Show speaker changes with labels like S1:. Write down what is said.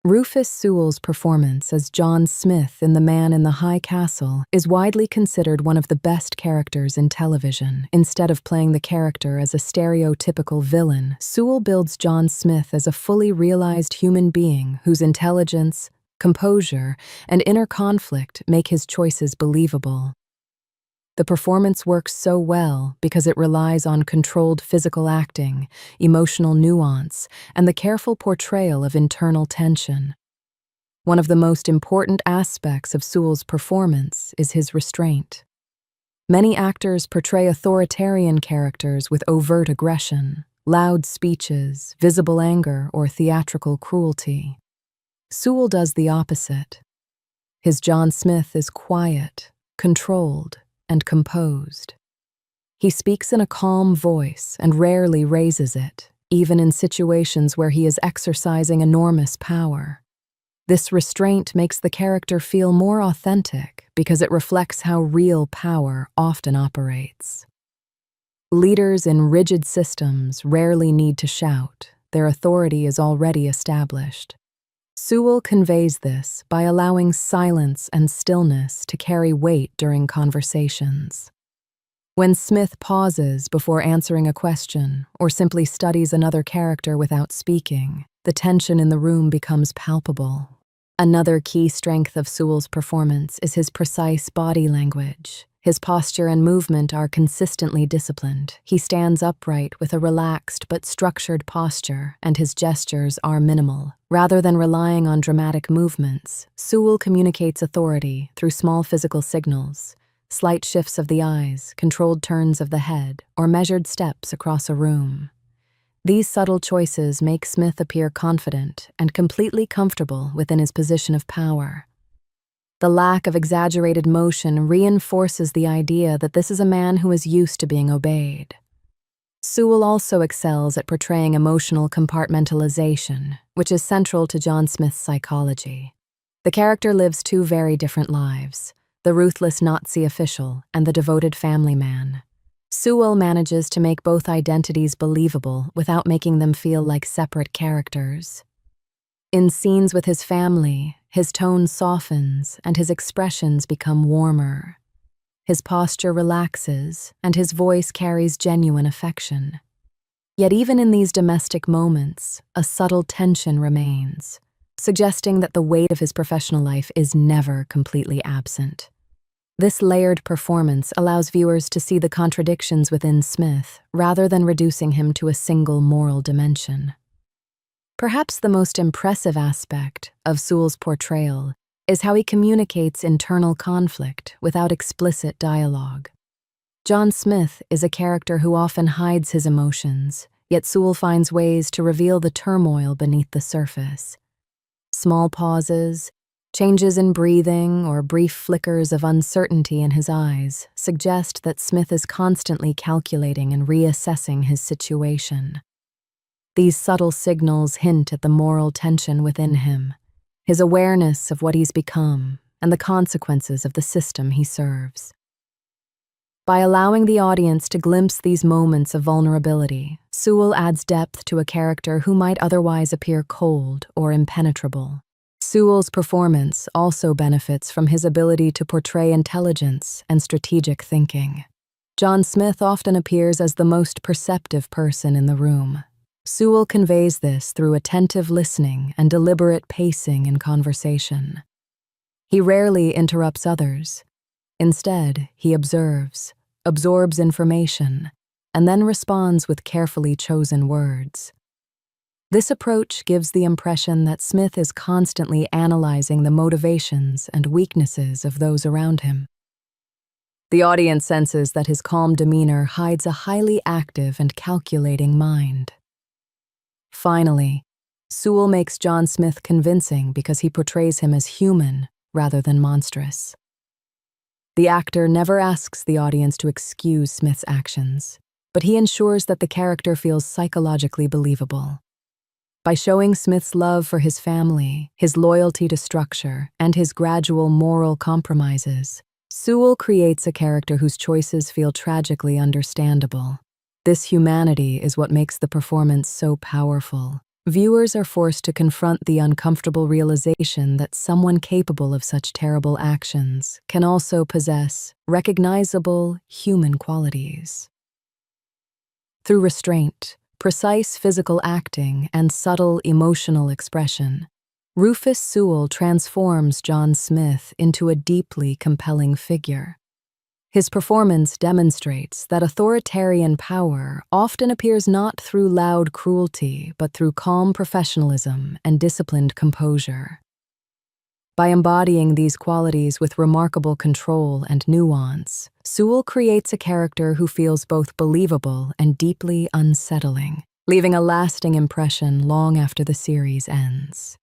S1: Rufus Sewell's performance as John Smith in The Man in the High Castle is widely considered one of the best characters in television. Instead of playing the character as a stereotypical villain, Sewell builds John Smith as a fully realized human being whose intelligence, composure, and inner conflict make his choices believable. The performance works so well because it relies on controlled physical acting, emotional nuance, and the careful portrayal of internal tension. One of the most important aspects of Sewell's performance is his restraint. Many actors portray authoritarian characters with overt aggression, loud speeches, visible anger, or theatrical cruelty. Sewell does the opposite. His John Smith is quiet, controlled, and composed. He speaks in a calm voice and rarely raises it, even in situations where he is exercising enormous power. This restraint makes the character feel more authentic because it reflects how real power often operates. Leaders in rigid systems rarely need to shout. Their authority is already established. Sewell conveys this by allowing silence and stillness to carry weight during conversations. When Smith pauses before answering a question or simply studies another character without speaking, the tension in the room becomes palpable. Another key strength of Sewell's performance is his precise body language. His posture and movement are consistently disciplined. He stands upright with a relaxed but structured posture, and his gestures are minimal. Rather than relying on dramatic movements, Sewell communicates authority through small physical signals, slight shifts of the eyes, controlled turns of the head, or measured steps across a room. These subtle choices make Smith appear confident and completely comfortable within his position of power. The lack of exaggerated motion reinforces the idea that this is a man who is used to being obeyed. Sewell also excels at portraying emotional compartmentalization, which is central to John Smith's psychology. The character lives two very different lives, the ruthless Nazi official and the devoted family man. Sewell manages to make both identities believable without making them feel like separate characters. In scenes with his family, his tone softens and his expressions become warmer. His posture relaxes and his voice carries genuine affection. Yet even in these domestic moments, a subtle tension remains, suggesting that the weight of his professional life is never completely absent. This layered performance allows viewers to see the contradictions within Smith rather than reducing him to a single moral dimension. Perhaps the most impressive aspect of Sewell's portrayal is how he communicates internal conflict without explicit dialogue. John Smith is a character who often hides his emotions, yet Sewell finds ways to reveal the turmoil beneath the surface. Small pauses, changes in breathing, or brief flickers of uncertainty in his eyes suggest that Smith is constantly calculating and reassessing his situation. These subtle signals hint at the moral tension within him, his awareness of what he's become, and the consequences of the system he serves. By allowing the audience to glimpse these moments of vulnerability, Sewell adds depth to a character who might otherwise appear cold or impenetrable. Sewell's performance also benefits from his ability to portray intelligence and strategic thinking. John Smith often appears as the most perceptive person in the room. Sewell conveys this through attentive listening and deliberate pacing in conversation. He rarely interrupts others. Instead, he observes, absorbs information, and then responds with carefully chosen words. This approach gives the impression that Smith is constantly analyzing the motivations and weaknesses of those around him. The audience senses that his calm demeanor hides a highly active and calculating mind. Finally, Sewell makes John Smith convincing because he portrays him as human rather than monstrous. The actor never asks the audience to excuse Smith's actions, but he ensures that the character feels psychologically believable. By showing Smith's love for his family, his loyalty to structure, and his gradual moral compromises, Sewell creates a character whose choices feel tragically understandable. This humanity is what makes the performance so powerful. Viewers are forced to confront the uncomfortable realization that someone capable of such terrible actions can also possess recognizable human qualities. Through restraint, precise physical acting, and subtle emotional expression, Rufus Sewell transforms John Smith into a deeply compelling figure. His performance demonstrates that authoritarian power often appears not through loud cruelty, but through calm professionalism and disciplined composure. By embodying these qualities with remarkable control and nuance, Sewell creates a character who feels both believable and deeply unsettling, leaving a lasting impression long after the series ends.